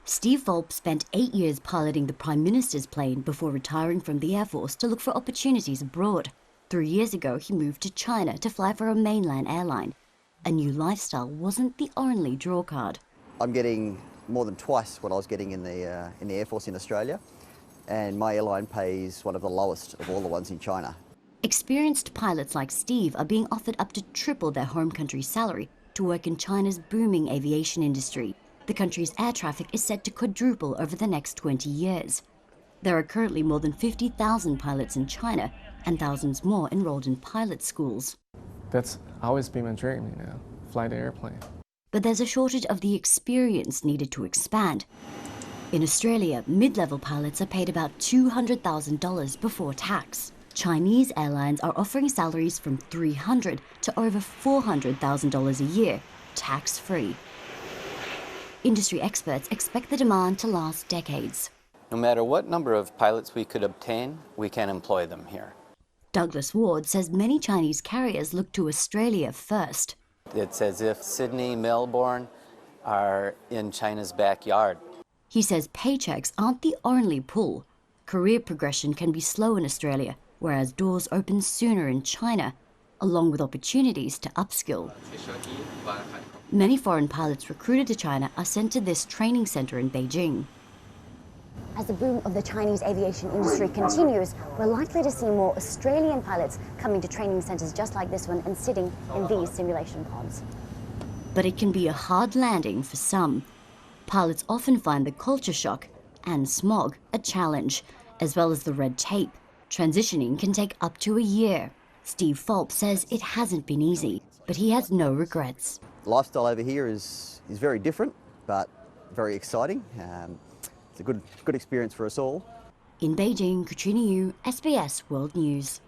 Steve Fulp spent 8 years piloting the Prime Minister's plane before retiring from the Air Force to look for opportunities abroad. 3 years ago, he moved to China to fly for a mainland airline. A new lifestyle wasn't the only drawcard. I'm getting more than twice what I was getting in the Air Force in Australia, and my airline pays one of the lowest of all the ones in China. Experienced pilots like Steve are being offered up to triple their home country's salary to work in China's booming aviation industry. The country's air traffic is set to quadruple over the next 20 years. There are currently more than 50,000 pilots in China and thousands more enrolled in pilot schools. That's always been my dream, fly the airplane. But there's a shortage of the experience needed to expand. In Australia, mid-level pilots are paid about $200,000 before tax. Chinese airlines are offering salaries from $300,000 to over $400,000 a year, tax-free. Industry experts expect the demand to last decades. No matter what number of pilots we could obtain, we can employ them here. Douglas Ward says many Chinese carriers look to Australia first. It's as if Sydney, Melbourne are in China's backyard. He says paychecks aren't the only pull. Career progression can be slow in Australia, whereas doors open sooner in China, along with opportunities to upskill. Many foreign pilots recruited to China are sent to this training center in Beijing. As the boom of the Chinese aviation industry continues, we're likely to see more Australian pilots coming to training centres just like this one and sitting in these simulation pods. But it can be a hard landing for some. Pilots often find the culture shock and smog a challenge, as well as the red tape. Transitioning can take up to a year. Steve Fulp says it hasn't been easy, but he has no regrets. Lifestyle over here is very different, but very exciting. It's a good experience for us all. In Beijing, Katrina Yu, SBS World News.